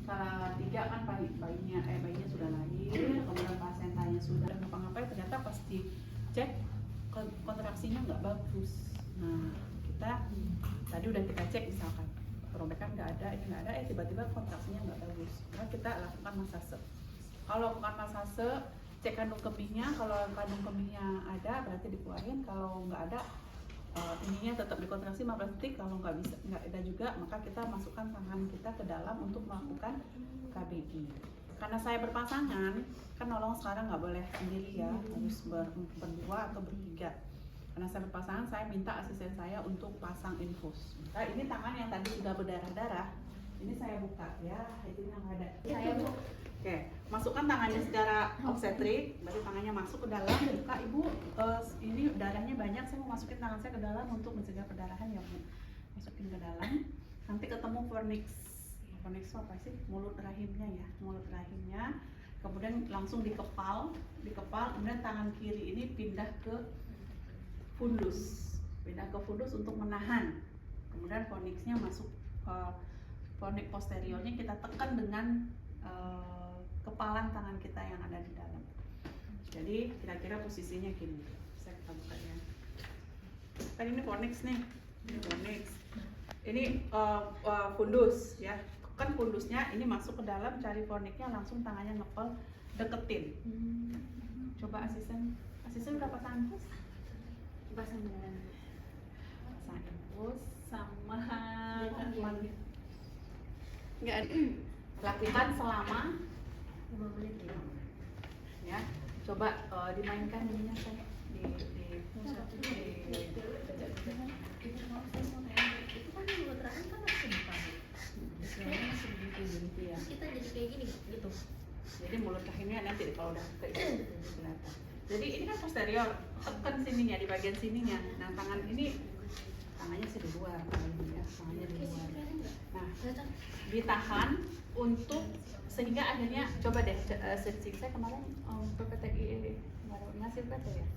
salah 3 kan bayinya sudah lahir, kemudian plasentanya sudah ngapa-ngapain, ternyata pas dicek kontraksinya nggak bagus. Nah kita tadi udah kita cek misalkan perobekan nggak ada, ini nggak ada, tiba-tiba kontraksinya nggak bagus. Maka kita lakukan masase. Kalau lakukan masase, cek kandung kemihnya. Kalau kandung kemihnya ada berarti dikeluarin. Kalau nggak ada, ininya tetap dikontraksi 15 detik. Kalau nggak ada juga, maka kita masukkan tangan kita ke dalam untuk melakukan KBI. Karena saya berpasangan, kan nolong sekarang nggak boleh sendiri ya, harus berdua atau bertiga. Karena saya berpasangan, saya minta asisten saya untuk pasang infus. Nah, ini tangan yang tadi sudah berdarah-darah, ini saya buka ya, itu yang ada. Saya buka. Oke, masukkan tangannya secara obstetrik, berarti tangannya masuk ke dalam, buka ibu. Ini darahnya banyak, saya mau masukin tangan saya ke dalam untuk mencegah perdarahan ya bu. Masukin ke dalam, nanti ketemu fornix apa sih? Mulut rahimnya ya, mulut rahimnya. Kemudian langsung dikepal, kemudian tangan kiri ini pindah ke fundus untuk menahan. Kemudian fornixnya masuk ke fornix posteriornya, kita tekan dengan kepalan tangan kita yang ada di dalam. Jadi kira-kira posisinya gini. Saya buka ya. Kan ini fornix nih, ini fornix. Ini fundus ya. Kan fundusnya ini masuk ke dalam, cari fornixnya, langsung tangannya ngepel, deketin. Coba asisten udah pasang infus? Pasang infus sama nggak ada. Lakukan selama 5 menit ya. Coba dimainkan ininya saya di itu kan mulut rahim kan masih buka. Masih begitu ya. Kita jadi kayak gini gitu. Jadi mulut rahimnya nanti kalau udah kayak gitu kelihatan. Jadi ini kan posterior, tekan sininya, di bagian sininya. Nah tangannya sih di luar, tangannya di luar. Nah, ditahan untuk sehingga akhirnya coba deh searching saya kemarin PPTI ngasih PT ya.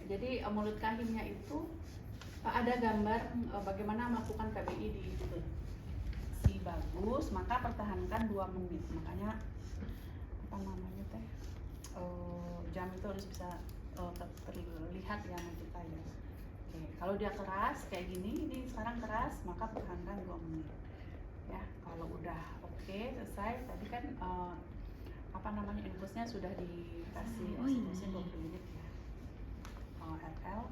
Jadi mulut rahimnya itu ada gambar bagaimana melakukan KBI di itu. Si bagus, maka pertahankan 2 menit. Makanya apa namanya teh? Jam itu harus bisa terlihat ya sama kita ya. Oke, kalau dia keras kayak gini, ini sekarang keras, maka pertahankan 2 menit. Ya, kalau udah oke, selesai. Tadi kan infusnya sudah dikasih oksitosin 20 unit ya. RL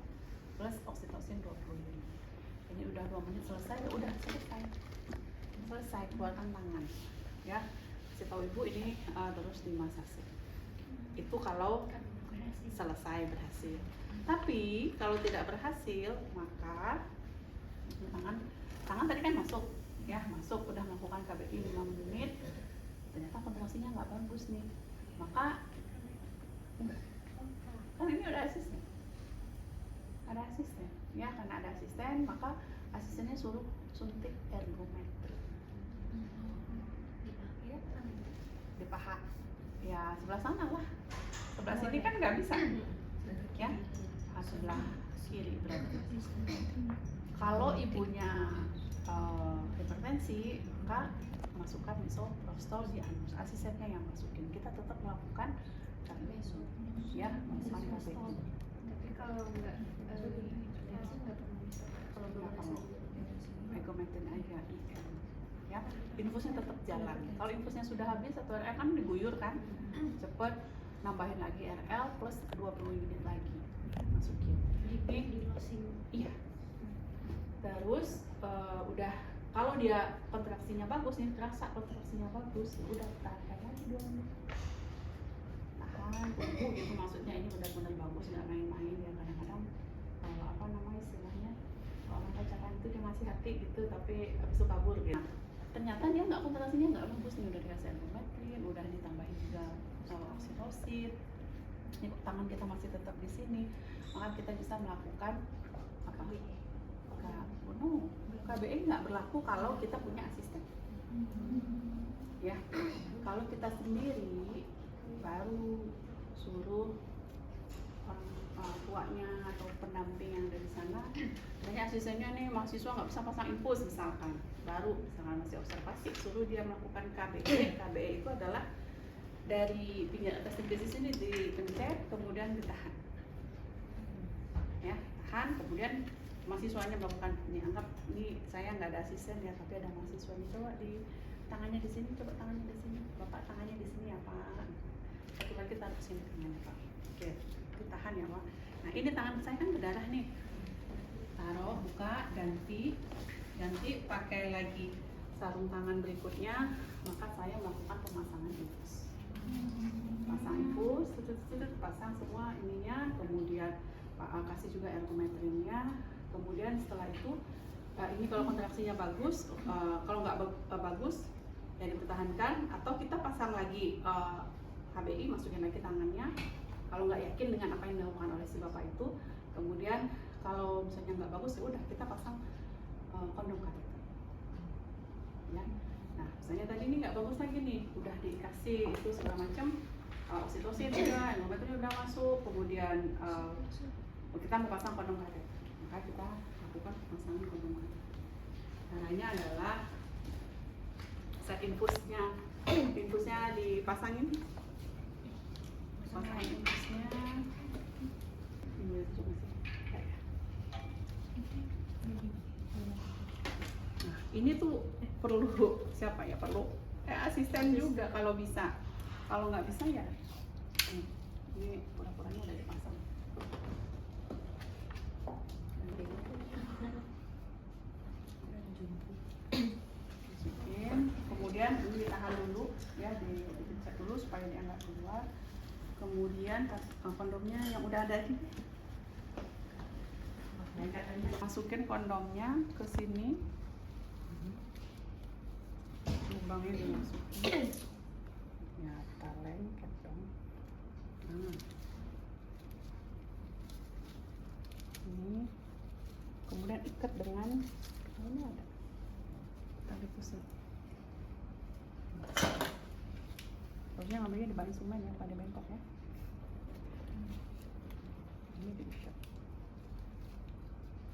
plus oksitosin 20 unit. Ini udah 2 menit selesai, ya udah selesai, keluarkan tangan. Ya, kasih tahu ibu ini terus dimasasi. Itu kalau selesai berhasil. Tapi kalau tidak berhasil, maka tangan tadi kan masuk udah melakukan KBI 5 menit, ternyata kontraksinya nggak bagus nih, maka kan ini udah asisten, ya, karena ada asisten, maka asistennya suruh suntik ergometri di paha ya, sebelah sana lah, sebelah sini kan nggak bisa ya, sebelah kiri berarti. Kalau ibunya hipertensi, maka masukkan misoprostol di anus, asistennya yang masukin, kita tetap melakukan ya, masukkan KBI. Tapi kalau nggak perlu ergometrin aja ya, infusnya tetap jalan. Kalau infusnya sudah habis 1 RL kan diguyur kan, cepet nambahin lagi RL plus 20 unit lagi masukin. di closing. Iya. Terus udah, kalau dia kontraksinya bagus nih, terasa kontraksinya bagus, ya udah tahan lagi 2 menit. Tahan, tunggu gitu, maksudnya ini benar-benar bagus, nggak main-main ya. Kadang-kadang istilahnya orang pacaran itu dia masih hati gitu, tapi habis itu kabur gitu. Ternyata dia nggak, kontraksinya nggak bagus nih, udah dikasih ergometrin, udah ditambahin juga oksitosin. Ini tangan kita masih tetap di sini, maka kita bisa melakukan apa? KBI nggak berlaku kalau kita punya asisten. Ya, kalau kita sendiri baru suruh tuanya atau pendamping yang ada di sana, banyak asistennya nih mahasiswa nggak bisa pasang infus misalkan, baru misalkan masih observasi, suruh dia melakukan KBE. KBE itu adalah dari pinggir atas di sini dipencet, kemudian ditahan, ya tahan, kemudian mahasiswanya melakukan ini. Anggap ini saya nggak ada asisten ya, tapi ada mahasiswa nih, coba di tangannya di sini, coba tangannya di sini, bapak tangannya di sini ya pak, satu lagi taruh sini tangannya pak, oke ditahan ya pak. Nah ini tangan saya kan berdarah nih, taruh, buka, ganti pakai lagi sarung tangan berikutnya, maka saya melakukan pemasangan infus. Pasang infus, pasang semua ininya, kemudian kasih juga ergometrinya. Kemudian setelah itu ini kalau kontraksinya bagus, kalau nggak bagus ya dipertahankan, atau kita pasang lagi HBI, masukin lagi tangannya. Kalau nggak yakin dengan apa yang dilakukan oleh si bapak itu, kemudian kalau misalnya nggak bagus ya udah kita pasang kondom kateter. Ya. Nah, misalnya tadi ini nggak bagus lagi nih, udah dikasih itu segala macam, oksitosin udah, ergometri udah masuk, kemudian kita mau pasang kondom kateter, maka kita lakukan pemasangan kondom kateter. Caranya adalah set infusnya dipasangin, pasang infusnya. Nah, ini tuh perlu siapa ya? Perlu asisten juga kalau bisa. Kalau nggak bisa ya ini pura-puranya udah dipasang. Masukin, kemudian ini ditahan dulu ya, dicek dulu supaya dia nggak keluar. Kemudian kondomnya yang udah ada ini, masukin kondomnya ke sini, lubangnya dimasukin, ya kita lengket dong. Ini kemudian ikat dengan ini ada tali pusat. Harusnya ngambilnya di balik sumen ya, pada bengkok ya. Ini diikat.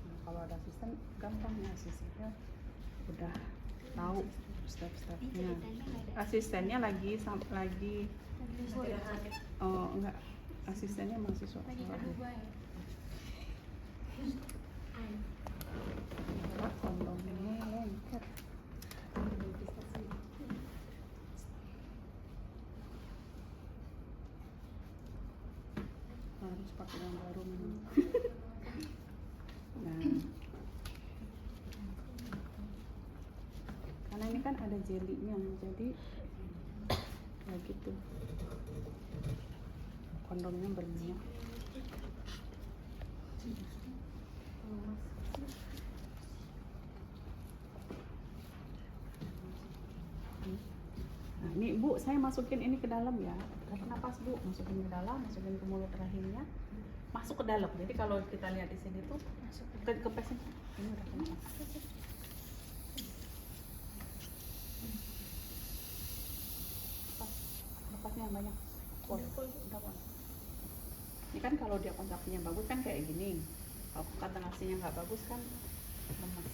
Nah, kalau ada asisten gampang ya, asistennya udah tahu step-stepnya. Asistennya lagi oh enggak, asistennya mahasiswa. Kondomnya lengket. Harus pakai yang baru memang. Nah, karena ini kan ada jelinya, jadi ya gitu, kondomnya berminyak. Nah ini Bu, saya masukin ini ke dalam ya, tarik napas Bu, masukin ke dalam, masukin ke mulut rahimnya, masuk ke dalam. Jadi kalau kita lihat di sini tuh kepesin, ini udah kena napas. Napasnya yang banyak, udah. Ini kan kalau dia kontraksinya bagus kan kayak gini, kalau kontraksinya nggak bagus kan lemas.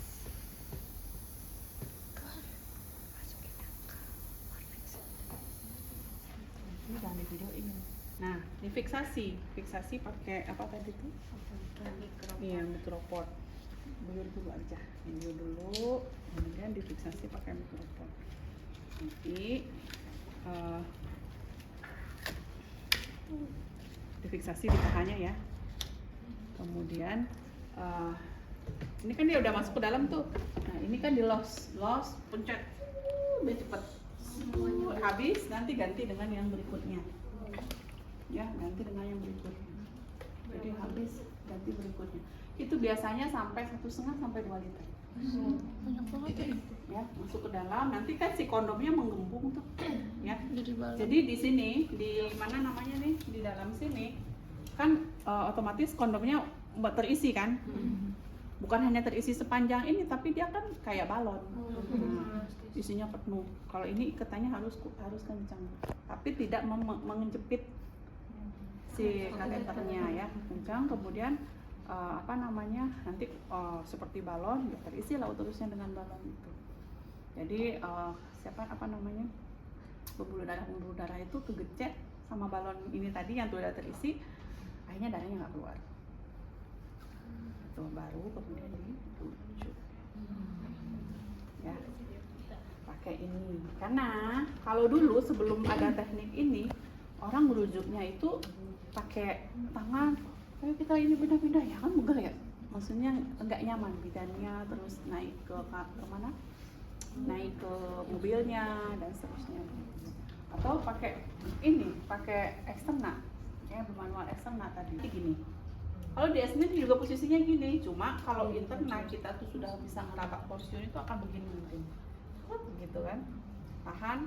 Ini jangan di video ini. Nah, difiksasi pakai apa tadi tuh? Iya, mikroport. Buyur dulu aja, buyur dulu, kemudian difiksasi pakai mikroport. Nanti difiksasi di pahanya ya. Kemudian ini kan dia udah masuk ke dalam tuh. Nah, ini kan di los pencet, biar cepet. Habis nanti ganti dengan yang berikutnya. Ya, ganti dengan yang berikutnya. Jadi habis ganti berikutnya. Itu biasanya sampai 1,5 sampai 2 liter. Banyak banget Ya, masuk ke dalam. Nanti kan si kondomnya menggembung tuh. Ya. Jadi di sini, di mana namanya nih? Di dalam sini kan otomatis kondomnya terisi kan? Bukan hanya terisi sepanjang ini, tapi dia kan kayak balon. Nah, isinya penuh. Kalau ini ikatannya harus kencang, tapi tidak menjepit si kateternya ya, kencang, kemudian nanti seperti balon, ya terisi laut terusnya dengan balon itu. Jadi pembuluh darah itu kegecet sama balon ini tadi yang sudah terisi, akhirnya darahnya nggak keluar. Itu baru kemudian dirujuk. Ya, pakai ini. Karena kalau dulu sebelum ada teknik ini, orang merujuknya itu pakai tangan. Ayo kita ini pindah-pindah ya kan begel ya. Maksudnya enggak nyaman bidannya, terus naik ke mana? Naik ke mobilnya dan seterusnya. Atau pakai eksterna, ya manual eksterna tadi gini. Kalau di eksterna juga posisinya gini, cuma kalau interna kita tuh sudah bisa ngeraba porsiun itu akan begini mungkin, gitu kan? Tahan,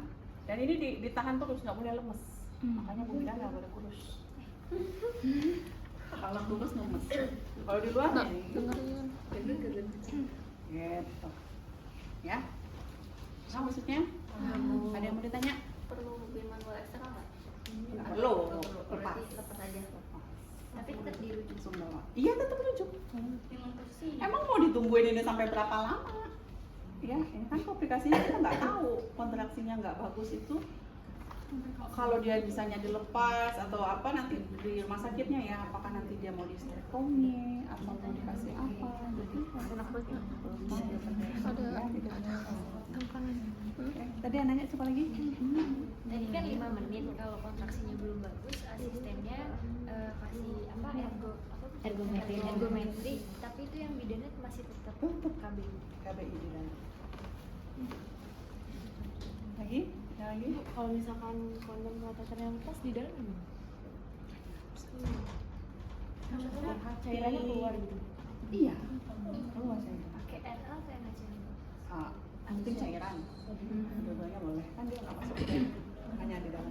dan ini ditahan terus, nggak boleh lemes. Makanya Bu Bidan nggak boleh kurus. Kalau kurus lemes. Kalau di luar nih, gitu. Ya. Nah, maksudnya? Ada yang mau ditanya? Perlu mobil manual eksternal nggak? Nggak perlu, lepas. Lepas aja. Tapi tetap dirujuk. Iya, tetap rujuk. Emang mau ditungguin ini sampai berapa lama? Ya, ini kan komplikasinya kita nggak tahu. Kontraksinya nggak bagus itu. Kalau dia misalnya dilepas atau apa nanti di rumah sakitnya ya, apakah nanti dia mau disterektomi atau mau dikasih apa? Jadi Enak banget. Ada makanan. Tadi anaknya coba lagi. Tadi kan 5 menit, kalau kontraksinya belum bagus, asistennya kasih ergometri, tapi itu yang bidannya masih tetap KBI. KBI di dalam. Lagi? Lagi? Kalau misalkan kondom kateternya lepas di dalam gimana? Cairannya keluar gitu. Iya. Keluar saya. Pakai RL kayak NaCl. Penting cairan. Dua-duanya boleh. Kan dia nggak masuk hanya di dalam.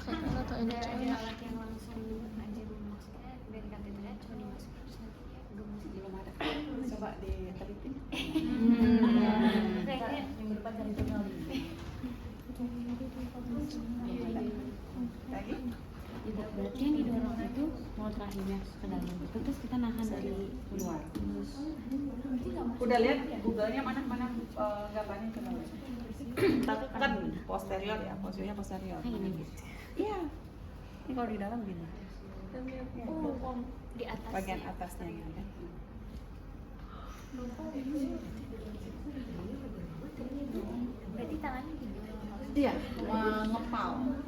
Atau ada alat yang langsung aja maksudnya dari kateternya cuma dimasukin terus nanti ya gemus Belum ada. Coba diteliti. Kayaknya Minggu depan cari jurnal. Lagi? Berarti yang didorong itu mau terakhirnya ke dalam itu, terus kita nahan dari Luar. terus. Udah lihat Google-nya mana gambarnya coba lihat. Tekan posterior ya, posisinya posterior. Kayak gini. Iya. Ini kalau di dalam gini. di atas Bagian atasnya ya. berarti tangannya gini Iya, mengepal.